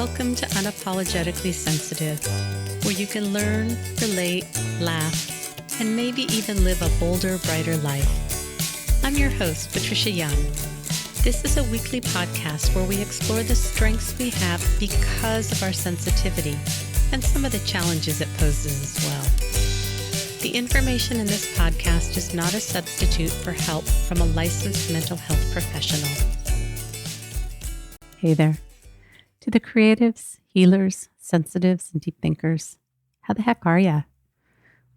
Welcome to Unapologetically Sensitive, where you can learn, relate, laugh, and maybe even live a bolder, brighter life. I'm your host, Patricia Young. This is a weekly podcast where we explore the strengths we have because of our sensitivity and some of the challenges it poses as well. The information in this podcast is not a substitute for help from a licensed mental health professional. Hey there. To the creatives, healers, sensitives, and deep thinkers, how the heck are ya?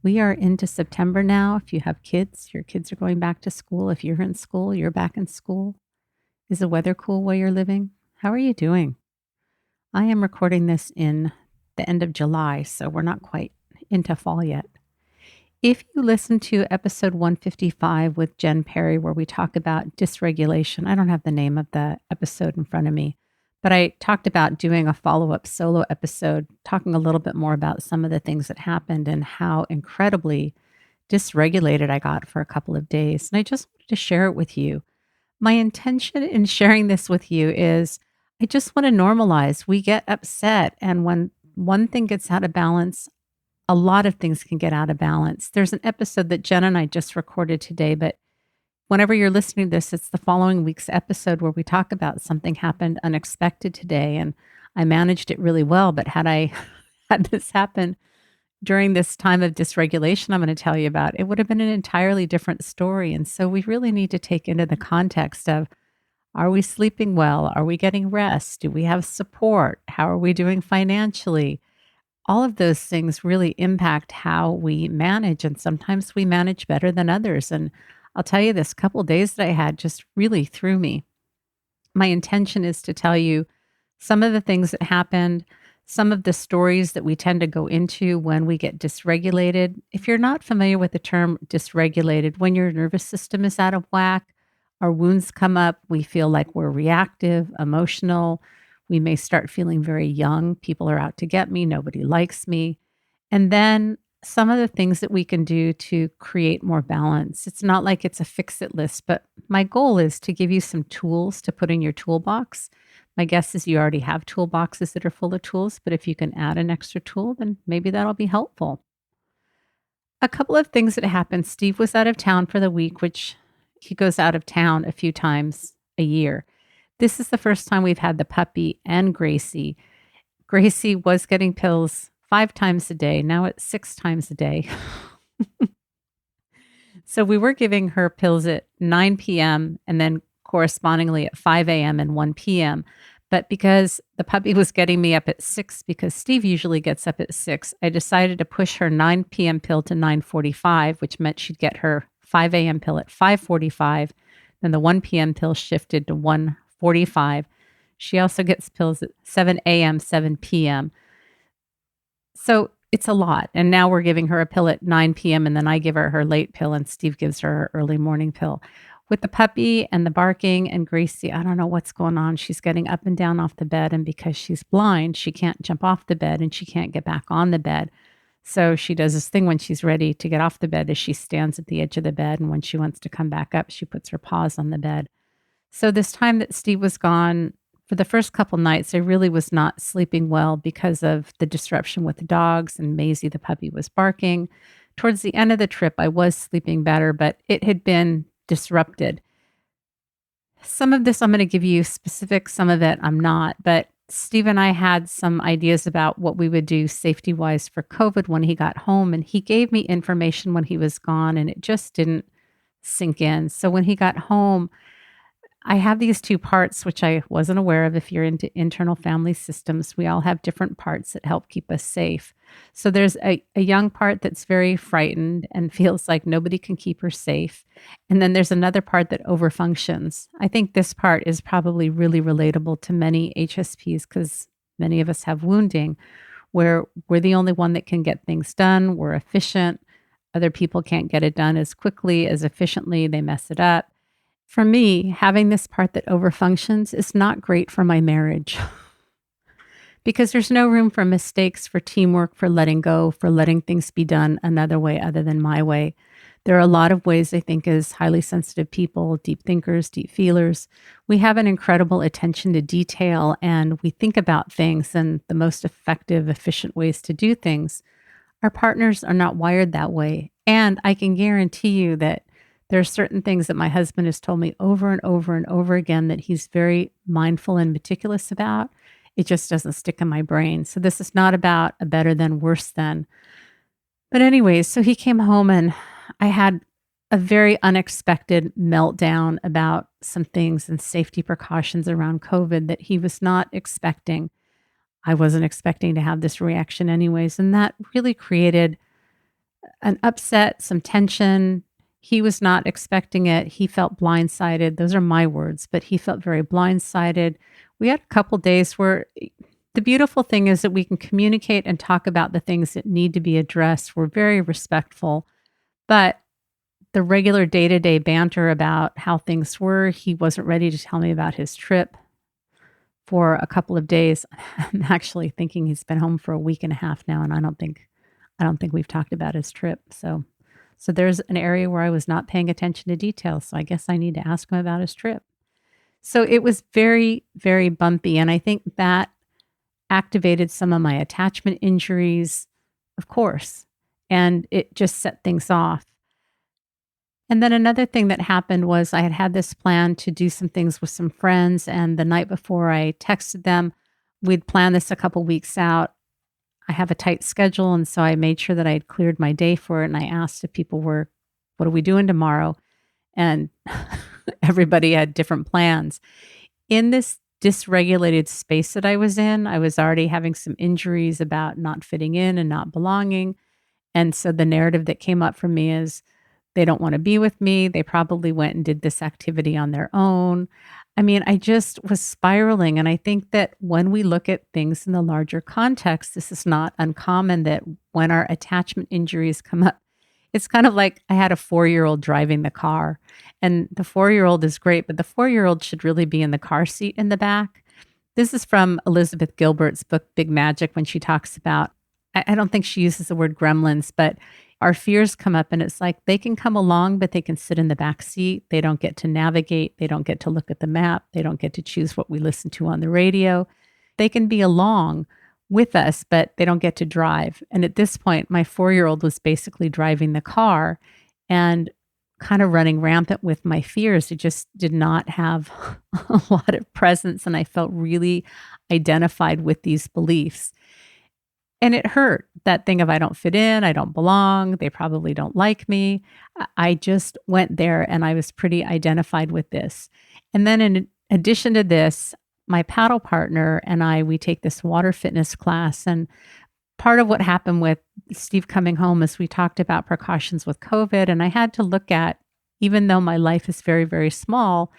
We are into September now. If you have kids, your kids are going back to school. If you're in school, you're back in school. Is the weather cool where you're living? How are you doing? I am recording this in the end of July, so we're not quite into fall yet. If you listen to episode 155 with Jen Perry, where we talk about dysregulation, I don't have the name of the episode in front of me, but I talked about doing a follow-up solo episode, talking a little bit more about some of the things that happened and how incredibly dysregulated I got for a couple of days. And I just wanted to share it with you. My intention in sharing this with you is I just want to normalize. We get upset, and when one thing gets out of balance, a lot of things can get out of balance. There's an episode that Jen and I just recorded today, but whenever you're listening to this, it's the following week's episode where we talk about something happened unexpected today, and I managed it really well. But had I had this happen during this time of dysregulation I'm going to tell you about, it would have been an entirely different story. And so we really need to take into the context of, are we sleeping well? Are we getting rest? Do we have support? How are we doing financially? All of those things really impact how we manage, and sometimes we manage better than others. And I'll tell you, this couple of days that I had just really threw me. My intention is to tell you some of the things that happened, some of the stories that we tend to go into when we get dysregulated. If you're not familiar with the term dysregulated, when your nervous system is out of whack, our wounds come up, we feel like we're reactive, emotional. We may start feeling very young. People are out to get me. Nobody likes me. And then some of the things that we can do to create more balance. It's not like it's a fix-it list, but my goal is to give you some tools to put in your toolbox. My guess is you already have toolboxes that are full of tools, but if you can add an extra tool, then maybe that'll be helpful. A couple of things that happened. Steve was out of town for the week, which he goes out of town a few times a year. This is the first time we've had the puppy and Gracie. Gracie was getting pills 5 times a day. Now it's 6 times a day. So we were giving her pills at 9 p.m. and then correspondingly at 5 a.m. and 1 p.m. But because the puppy was getting me up at 6, because Steve usually gets up at 6, I decided to push her 9 p.m. pill to 9:45, which meant she'd get her 5 a.m. pill at 5:45. Then the 1 p.m. pill shifted to 1:45. She also gets pills at 7 a.m., 7 p.m. So it's a lot. And now we're giving her a pill at 9 p.m. and then I give her late pill and Steve gives her her early morning pill. With the puppy and the barking and Gracie, I don't know what's going on. She's getting up and down off the bed. And because she's blind, she can't jump off the bed and she can't get back on the bed. So she does this thing when she's ready to get off the bed, is she stands at the edge of the bed. And when she wants to come back up, she puts her paws on the bed. So this time that Steve was gone, for the first couple nights, I really was not sleeping well because of the disruption with the dogs, and Maisie, the puppy, was barking. Towards the end of the trip, I was sleeping better, but it had been disrupted. Some of this I'm going to give you specifics, some of it I'm not, but Steve and I had some ideas about what we would do safety-wise for COVID when he got home, and he gave me information when he was gone, and it just didn't sink in. So when he got home, I have these 2 parts, which I wasn't aware of. If you're into internal family systems, we all have different parts that help keep us safe. So there's a young part that's very frightened and feels like nobody can keep her safe. And then there's another part that overfunctions. I think this part is probably really relatable to many HSPs because many of us have wounding, where we're the only one that can get things done. We're efficient. Other people can't get it done as quickly, as efficiently. They mess it up. For me, having this part that overfunctions is not great for my marriage because there's no room for mistakes, for teamwork, for letting go, for letting things be done another way other than my way. There are a lot of ways I think as highly sensitive people, deep thinkers, deep feelers, we have an incredible attention to detail and we think about things and the most effective, efficient ways to do things. Our partners are not wired that way. And I can guarantee you that there are certain things that my husband has told me over and over and over again that he's very mindful and meticulous about. It just doesn't stick in my brain. So this is not about a better than, worse than. But anyways, so he came home and I had a very unexpected meltdown about some things and safety precautions around COVID that he was not expecting. I wasn't expecting to have this reaction anyways, and that really created an upset, some tension. He was not expecting it. He felt blindsided. Those are my words, but he felt very blindsided. We had a couple days where the beautiful thing is that we can communicate and talk about the things that need to be addressed. We're very respectful, but the regular day-to-day banter about how things were, he wasn't ready to tell me about his trip for a couple of days. I'm actually thinking he's been home for a week and a half now, and I don't think we've talked about his trip. So there's an area where I was not paying attention to details. So I guess I need to ask him about his trip. So it was very, very bumpy. And I think that activated some of my attachment injuries, of course, and it just set things off. And then another thing that happened was I had this plan to do some things with some friends. And the night before I texted them, we'd planned this a couple weeks out. I have a tight schedule. And so I made sure that I had cleared my day for it. And I asked if people were, what are we doing tomorrow? And everybody had different plans. In this dysregulated space that I was in, I was already having some injuries about not fitting in and not belonging. And so the narrative that came up for me is they don't want to be with me. They probably went and did this activity on their own. I mean, I just was spiraling. And I think that when we look at things in the larger context, this is not uncommon that when our attachment injuries come up, it's kind of like I had a 4-year-old driving the car, and the 4-year-old is great, but the 4-year-old should really be in the car seat in the back. This is from Elizabeth Gilbert's book, Big Magic, when she talks about, I don't think she uses the word gremlins, but our fears come up and it's like they can come along, but they can sit in the back seat. They don't get to navigate. They don't get to look at the map. They don't get to choose what we listen to on the radio. They can be along with us, but they don't get to drive. And at this point, my 4-year-old was basically driving the car and kind of running rampant with my fears. It just did not have a lot of presence. And I felt really identified with these beliefs. And it hurt, that thing of I don't fit in, I don't belong, they probably don't like me. I just went there and I was pretty identified with this. And then in addition to this, my paddle partner and I, we take this water fitness class. And part of what happened with Steve coming home is we talked about precautions with COVID. And I had to look at, even though my life is very, very small,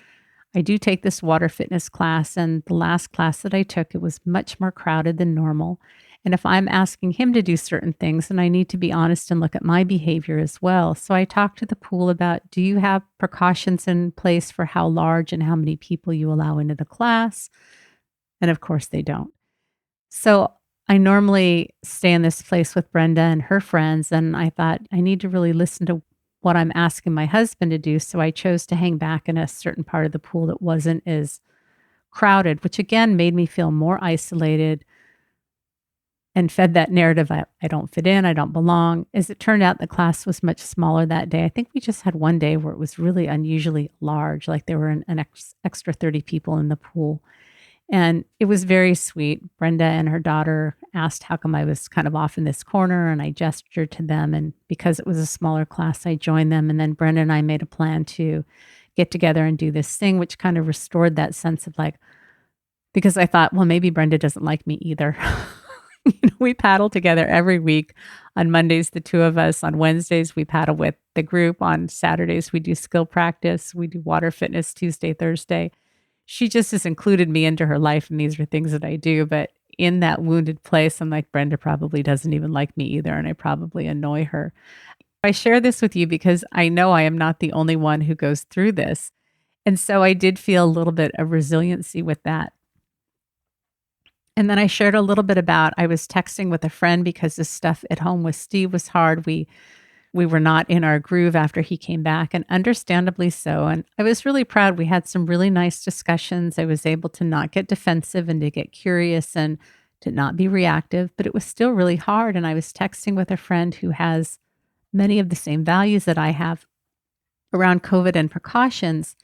I do take this water fitness class. And the last class that I took, it was much more crowded than normal. And if I'm asking him to do certain things, then I need to be honest and look at my behavior as well. So I talked to the pool about, do you have precautions in place for how large and how many people you allow into the class? And of course they don't. So I normally stay in this place with Brenda and her friends. And I thought I need to really listen to what I'm asking my husband to do. So I chose to hang back in a certain part of the pool that wasn't as crowded, which again made me feel more isolated and fed that narrative, I don't fit in, I don't belong. As it turned out, the class was much smaller that day. I think we just had one day where it was really unusually large, like there were an extra 30 people in the pool. And it was very sweet. Brenda and her daughter asked how come I was kind of off in this corner, and I gestured to them. And because it was a smaller class, I joined them. And then Brenda and I made a plan to get together and do this thing, which kind of restored that sense of like, because I thought, well, maybe Brenda doesn't like me either. We paddle together every week. On Mondays, the two of us. On Wednesdays, we paddle with the group. On Saturdays, we do skill practice. We do water fitness Tuesday, Thursday. She just has included me into her life, and these are things that I do. But in that wounded place, I'm like, Brenda probably doesn't even like me either, and I probably annoy her. I share this with you because I know I am not the only one who goes through this. And so I did feel a little bit of resiliency with that. And then I shared a little bit about, I was texting with a friend because this stuff at home with Steve was hard. We We were not in our groove after he came back, and understandably so. And I was really proud. We had some really nice discussions. I was able to not get defensive and to get curious and to not be reactive, but it was still really hard. And I was texting with a friend who has many of the same values that I have around COVID and precautions.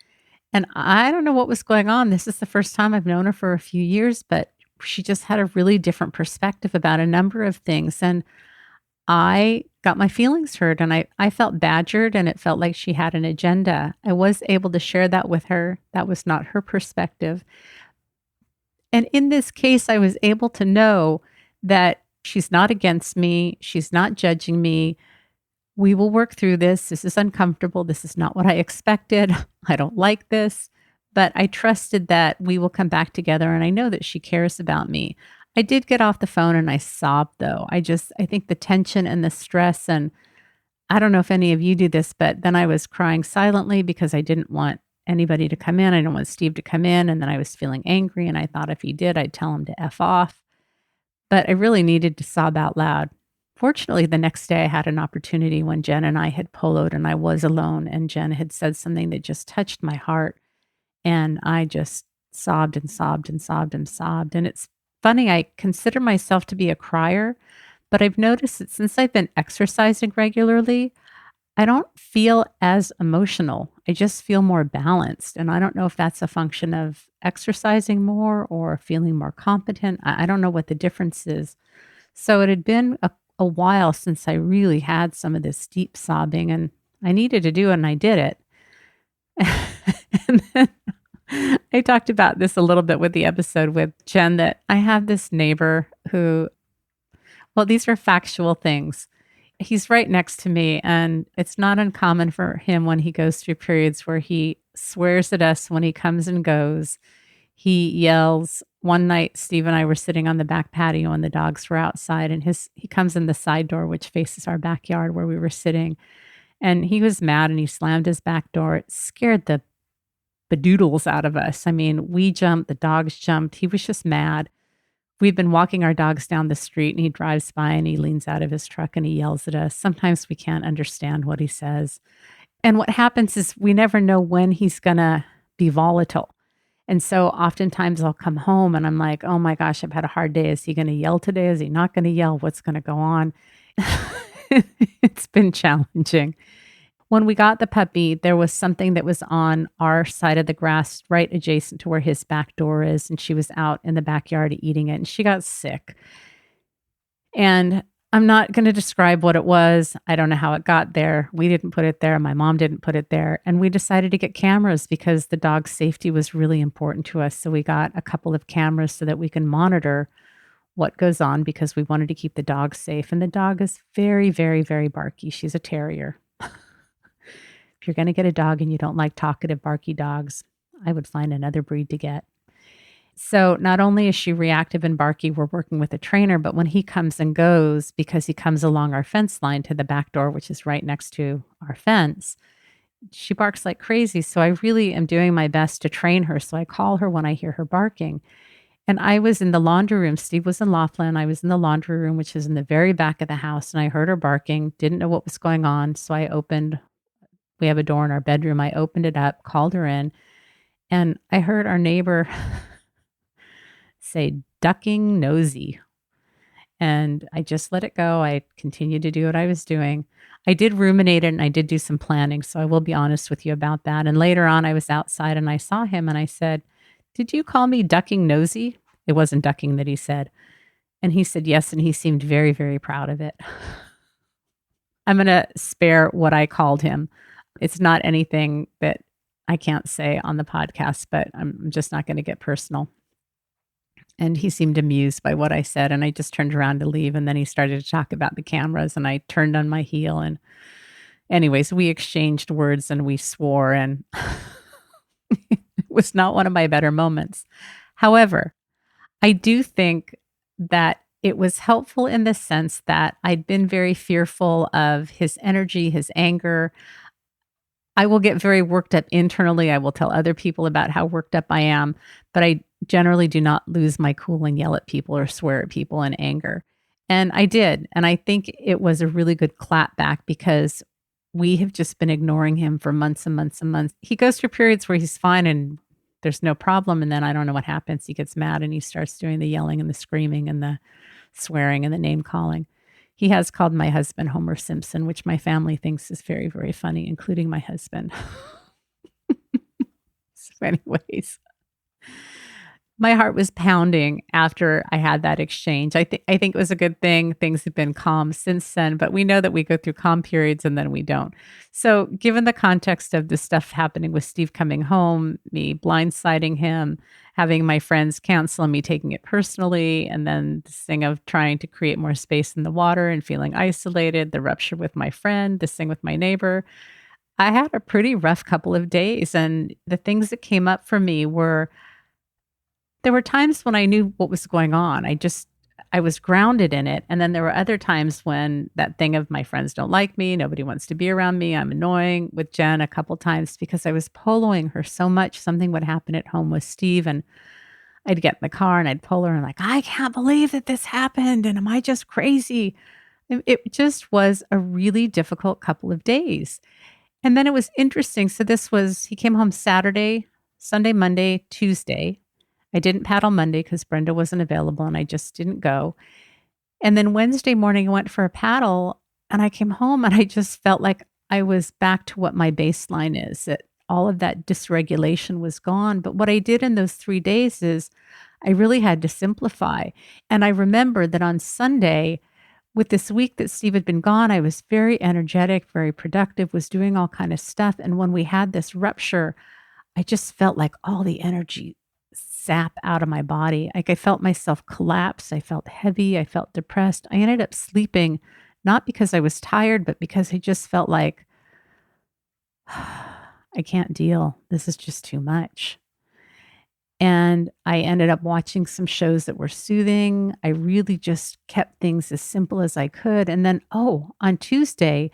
And I don't know what was going on. This is the first time I've known her for a few years, but she just had a really different perspective about a number of things. And I got my feelings hurt and I felt badgered and it felt like she had an agenda. I was able to share that with her. That was not her perspective. And in this case, I was able to know that she's not against me. She's not judging me. We will work through this. This is uncomfortable. This is not what I expected. I don't like this, but I trusted that we will come back together. And I know that she cares about me. I did get off the phone and I sobbed though. I think the tension and the stress, and I don't know if any of you do this, but then I was crying silently because I didn't want anybody to come in. I didn't want Steve to come in. And then I was feeling angry. And I thought if he did, I'd tell him to F off. But I really needed to sob out loud. Fortunately, the next day I had an opportunity when Jen and I had poloed and I was alone. And Jen had said something that just touched my heart. And I just sobbed and sobbed and sobbed and sobbed. And it's funny, I consider myself to be a crier, but I've noticed that since I've been exercising regularly, I don't feel as emotional. I just feel more balanced. And I don't know if that's a function of exercising more or feeling more competent. I don't know what the difference is. So it had been a while since I really had some of this deep sobbing, and I needed to do it, and I did it. And then I talked about this a little bit with the episode with Jen, that I have this neighbor who, well, these are factual things. He's right next to me, and it's not uncommon for him when he goes through periods where he swears at us when he comes and goes. He yells. One night, Steve and I were sitting on the back patio and the dogs were outside, and he comes in the side door, which faces our backyard where we were sitting. And he was mad and he slammed his back door. It scared the bedoodles out of us. I mean, we jumped, the dogs jumped. He was just mad. We've been walking our dogs down the street and he drives by and he leans out of his truck and he yells at us. Sometimes we can't understand what he says. And what happens is we never know when he's going to be volatile. And so oftentimes I'll come home and I'm like, oh my gosh, I've had a hard day. Is he going to yell today? Is he not going to yell? What's going to go on? It's been challenging. When we got the puppy, there was something that was on our side of the grass right adjacent to where his back door is. And she was out in the backyard eating it and she got sick. And I'm not going to describe what it was. I don't know how it got there. We didn't put it there. My mom didn't put it there. And we decided to get cameras because the dog's safety was really important to us. So we got a couple of cameras so that we can monitor what goes on because we wanted to keep the dog safe. And the dog is very, very, very barky. She's a terrier. If you're going to get a dog and you don't like talkative, barky dogs, I would find another breed to get. So not only is she reactive and barky, we're working with a trainer, but when he comes and goes, because he comes along our fence line to the back door, which is right next to our fence, she barks like crazy. So I really am doing my best to train her. So I call her when I hear her barking. And I was in the laundry room. Steve was in Laughlin. I was in the laundry room, which is in the very back of the house. And I heard her barking, didn't know what was going on. So we have a door in our bedroom. I opened it up, called her in, and I heard our neighbor say, ducking nosy. And I just let it go. I continued to do what I was doing. I did ruminate it and I did do some planning. So I will be honest with you about that. And later on, I was outside and I saw him and I said, did you call me ducking nosy? It wasn't ducking that he said. And he said, yes. And he seemed very, very proud of it. I'm going to spare what I called him. It's not anything that I can't say on the podcast, but I'm just not going to get personal. And he seemed amused by what I said. And I just turned around to leave. And then he started to talk about the cameras and I turned on my heel. And anyways, we exchanged words and we swore and it was not one of my better moments. However, I do think that it was helpful in the sense that I'd been very fearful of his energy, his anger. I will get very worked up internally. I will tell other people about how worked up I am, but I generally do not lose my cool and yell at people or swear at people in anger. And I did, and I think it was a really good clap back because we have just been ignoring him for months and months and months. He goes through periods where he's fine and there's no problem, and then I don't know what happens. He gets mad and he starts doing the yelling and the screaming and the swearing and the name calling. He has called my husband Homer Simpson, which my family thinks is very, very funny, including my husband. So anyways, my heart was pounding after I had that exchange. I think it was a good thing. Things have been calm since then, but we know that we go through calm periods and then we don't. So, given the context of the stuff happening with Steve coming home, me blindsiding him, having my friends cancel and me taking it personally, and then this thing of trying to create more space in the water and feeling isolated, the rupture with my friend, this thing with my neighbor, I had a pretty rough couple of days. And the things that came up for me were there were times when I knew what was going on. I was grounded in it, and then there were other times when that thing of my friends don't like me, nobody wants to be around me, I'm annoying with Jen a couple times because I was poloing her so much. Something would happen at home with Steve, and I'd get in the car and I'd pull her and like, "I can't believe that this happened, and am I just crazy?" It just was a really difficult couple of days. And then it was interesting. So he came home Saturday, Sunday, Monday, Tuesday. I didn't paddle Monday because Brenda wasn't available and I just didn't go. And then Wednesday morning, I went for a paddle and I came home and I just felt like I was back to what my baseline is, that all of that dysregulation was gone. But what I did in those 3 days is I really had to simplify. And I remember that on Sunday, with this week that Steve had been gone, I was very energetic, very productive, was doing all kind of stuff. And when we had this rupture, I just felt like all the energy sap out of my body. Like I felt myself collapse. I felt heavy. I felt depressed. I ended up sleeping, not because I was tired, but because I just felt like I can't deal. This is just too much. And I ended up watching some shows that were soothing. I really just kept things as simple as I could. And then, on Tuesday,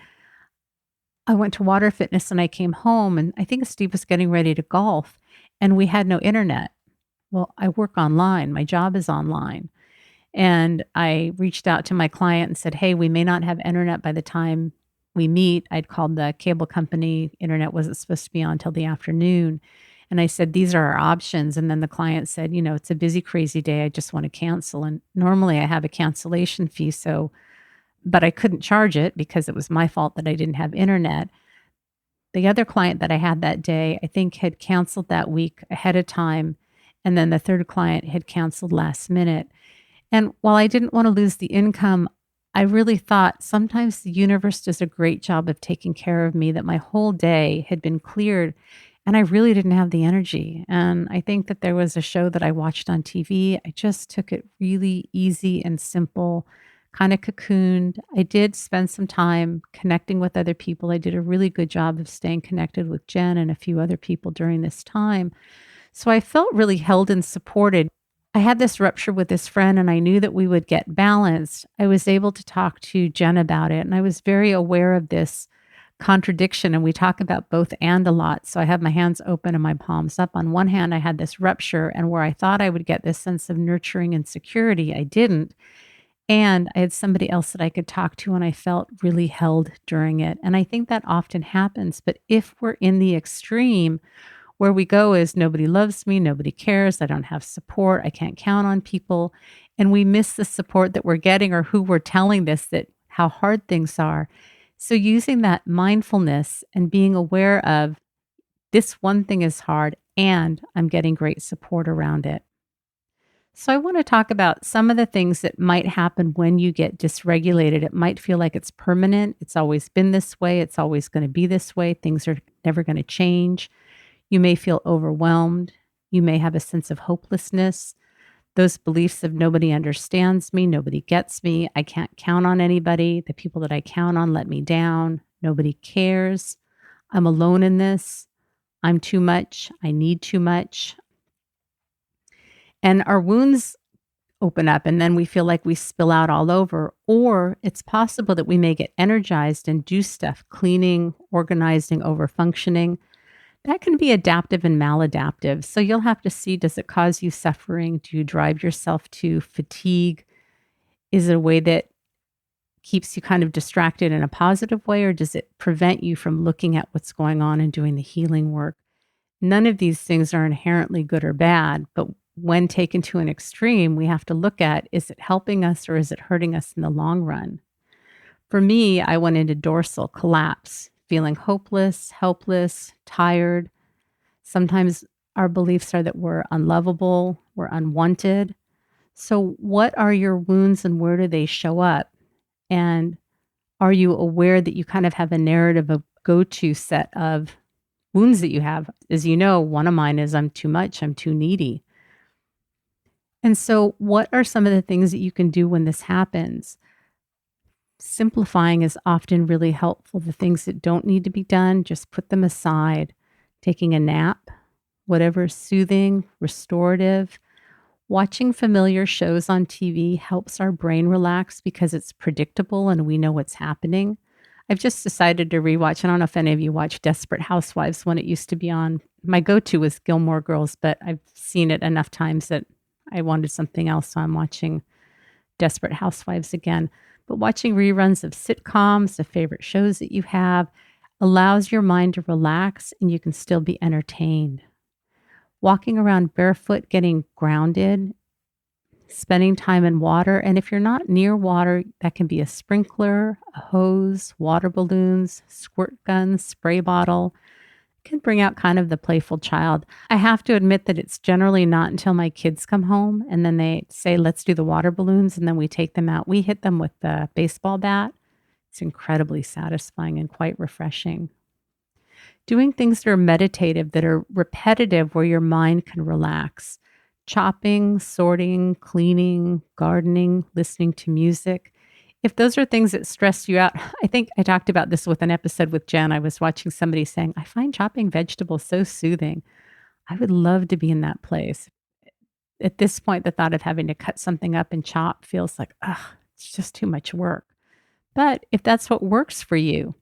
I went to water fitness and I came home and I think Steve was getting ready to golf and we had no internet. Well, I work online. My job is online. And I reached out to my client and said, "Hey, we may not have internet by the time we meet." I'd called the cable company. Internet wasn't supposed to be on till the afternoon. And I said, "These are our options." And then the client said, "It's a busy, crazy day. I just want to cancel." And normally I have a cancellation fee. But I couldn't charge it because it was my fault that I didn't have internet. The other client that I had that day, I think had canceled that week ahead of time. And then the third client had canceled last minute. And while I didn't want to lose the income, I really thought sometimes the universe does a great job of taking care of me, that my whole day had been cleared and I really didn't have the energy. And I think that there was a show that I watched on TV. I just took it really easy and simple, kind of cocooned. I did spend some time connecting with other people. I did a really good job of staying connected with Jen and a few other people during this time. So I felt really held and supported. I had this rupture with this friend and I knew that we would get balanced. I was able to talk to Jen about it and I was very aware of this contradiction. And we talk about both and a lot. So I have my hands open and my palms up. On one hand, I had this rupture and where I thought I would get this sense of nurturing and security, I didn't. And I had somebody else that I could talk to and I felt really held during it. And I think that often happens. But if we're in the extreme, where we go is nobody loves me, nobody cares, I don't have support, I can't count on people, and we miss the support that we're getting or who we're telling this that how hard things are. So using that mindfulness and being aware of this one thing is hard and I'm getting great support around it. So I want to talk about some of the things that might happen when you get dysregulated. It might feel like it's permanent. It's always been this way. It's always going to be this way. Things are never going to change. You may feel overwhelmed. You may have a sense of hopelessness. Those beliefs of nobody understands me, nobody gets me, I can't count on anybody. The people that I count on let me down. Nobody cares. I'm alone in this. I'm too much. I need too much. And our wounds open up and then we feel like we spill out all over. Or it's possible that we may get energized and do stuff, cleaning, organizing, over functioning. That can be adaptive and maladaptive. So you'll have to see, does it cause you suffering? Do you drive yourself to fatigue? Is it a way that keeps you kind of distracted in a positive way, or does it prevent you from looking at what's going on and doing the healing work? None of these things are inherently good or bad, but when taken to an extreme, we have to look at, is it helping us or is it hurting us in the long run? For me, I went into dorsal collapse, feeling hopeless, helpless, tired. Sometimes our beliefs are that we're unlovable, we're unwanted. So, what are your wounds and where do they show up? And are you aware that you kind of have a narrative, a go to set of wounds that you have? As you know, one of mine is I'm too much, I'm too needy. And so, what are some of the things that you can do when this happens? Simplifying is often really helpful. The things that don't need to be done, just put them aside. Taking a nap, whatever is soothing, restorative. Watching familiar shows on TV helps our brain relax because it's predictable and we know what's happening. I've just decided to rewatch. I don't know if any of you watch Desperate Housewives when it used to be on. My go-to was Gilmore Girls, but I've seen it enough times that I wanted something else, so I'm watching Desperate Housewives again. But watching reruns of sitcoms, the favorite shows that you have, allows your mind to relax and you can still be entertained. Walking around barefoot, getting grounded, spending time in water. And if you're not near water, that can be a sprinkler, a hose, water balloons, squirt guns, spray bottle. It can bring out kind of the playful child. I have to admit that it's generally not until my kids come home and then they say, let's do the water balloons. And then we take them out. We hit them with the baseball bat. It's incredibly satisfying and quite refreshing. Doing things that are meditative, that are repetitive, where your mind can relax. Chopping, sorting, cleaning, gardening, listening to music. If those are things that stress you out, I think I talked about this with an episode with Jen. I was watching somebody saying, I find chopping vegetables so soothing. I would love to be in that place. At this point, the thought of having to cut something up and chop feels like, it's just too much work. But if that's what works for you,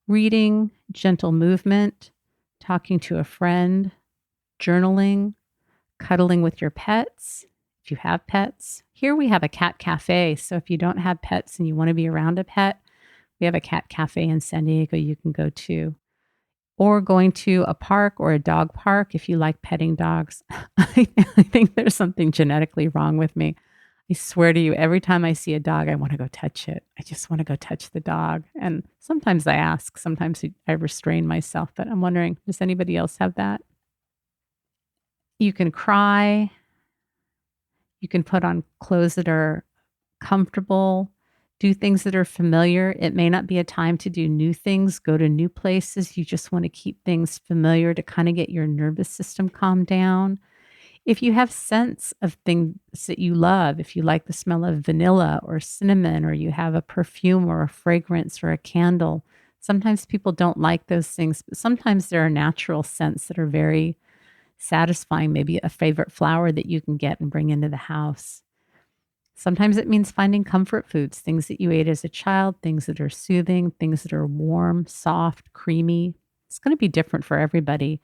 reading, gentle movement, talking to a friend, journaling, cuddling with your pets, if you have pets. Here we have a cat cafe. So if you don't have pets and you want to be around a pet, we have a cat cafe in San Diego you can go to. Or going to a park or a dog park if you like petting dogs. I think there's something genetically wrong with me. I swear to you, every time I see a dog, I want to go touch it. I just want to go touch the dog. And sometimes I ask, sometimes I restrain myself, but I'm wondering, does anybody else have that? You can cry. You can put on clothes that are comfortable, do things that are familiar. It may not be a time to do new things, go to new places. You just want to keep things familiar to kind of get your nervous system calmed down. If you have scents of things that you love, if you like the smell of vanilla or cinnamon, or you have a perfume or a fragrance or a candle, sometimes people don't like those things, but sometimes there are natural scents that are very satisfying, maybe a favorite flower that you can get and bring into the house. Sometimes it means finding comfort foods, things that you ate as a child, things that are soothing, things that are warm, soft, creamy. It's going to be different for everybody.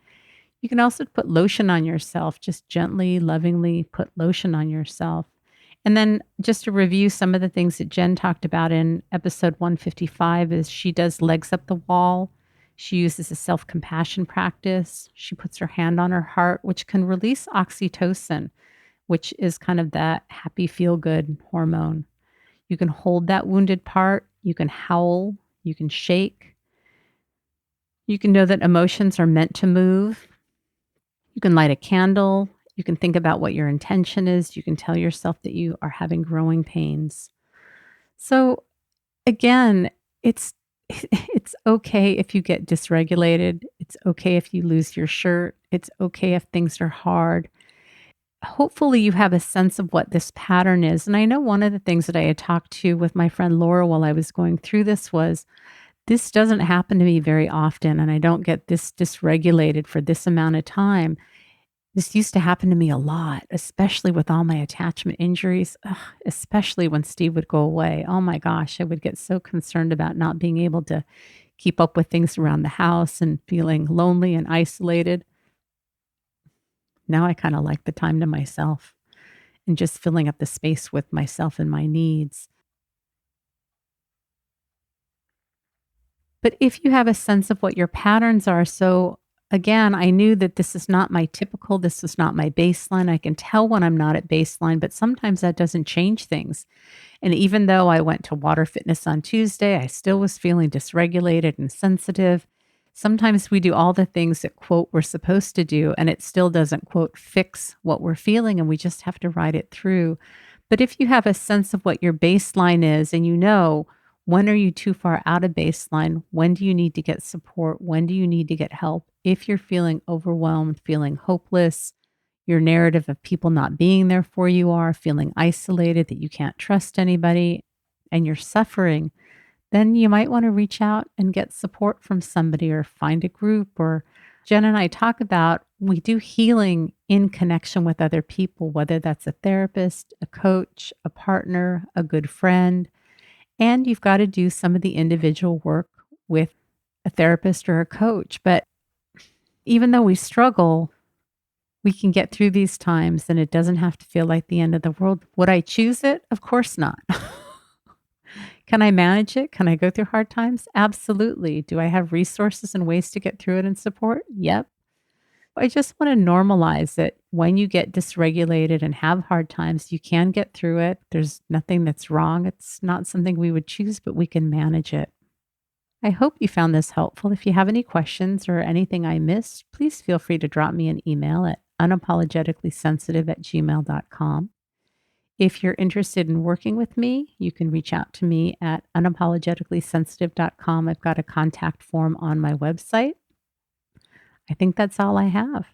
You can also put lotion on yourself, just gently, lovingly put lotion on yourself. And then just to review some of the things that Jen talked about in episode 155 is she does legs up the wall. She uses a self-compassion practice. She puts her hand on her heart, which can release oxytocin, which is kind of that happy, feel-good hormone. You can hold that wounded part. You can howl. You can shake. You can know that emotions are meant to move. You can light a candle. You can think about what your intention is. You can tell yourself that you are having growing pains. So again, it's okay if you get dysregulated. It's okay if you lose your shirt. It's okay if things are hard. Hopefully you have a sense of what this pattern is. And I know one of the things that I had talked to with my friend Laura while I was going through this was, this doesn't happen to me very often, and I don't get this dysregulated for this amount of time. This used to happen to me a lot, especially with all my attachment injuries, especially when Steve would go away. Oh my gosh, I would get so concerned about not being able to keep up with things around the house and feeling lonely and isolated. Now I kind of like the time to myself. and just filling up the space with myself and my needs. But if you have a sense of what your patterns are, so again, I knew that this is not my typical, this is not my baseline. I can tell when I'm not at baseline, but sometimes that doesn't change things. And even though I went to water fitness on Tuesday, I still was feeling dysregulated and sensitive. Sometimes we do all the things that, quote, we're supposed to do, and it still doesn't, quote, fix what we're feeling, and we just have to ride it through. But if you have a sense of what your baseline is and you know when are you too far out of baseline, when do you need to get support, when do you need to get help, if you're feeling overwhelmed, feeling hopeless, your narrative of people not being there for you are, feeling isolated, that you can't trust anybody, and you're suffering, then you might want to reach out and get support from somebody or find a group. Or Jen and I talk about we do healing in connection with other people, whether that's a therapist, a coach, a partner, a good friend. And you've got to do some of the individual work with a therapist or a coach. But even though we struggle, we can get through these times and it doesn't have to feel like the end of the world. Would I choose it? Of course not. Can I manage it? Can I go through hard times? Absolutely. Do I have resources and ways to get through it and support? Yep. I just want to normalize that when you get dysregulated and have hard times, you can get through it. There's nothing that's wrong. It's not something we would choose, but we can manage it. I hope you found this helpful. If you have any questions or anything I missed, please feel free to drop me an email at unapologeticallysensitive@gmail.com. If you're interested in working with me, you can reach out to me at unapologeticallysensitive.com. I've got a contact form on my website. I think that's all I have.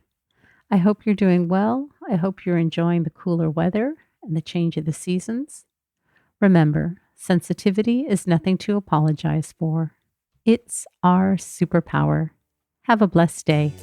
I hope you're doing well. I hope you're enjoying the cooler weather and the change of the seasons. Remember, sensitivity is nothing to apologize for. It's our superpower. Have a blessed day.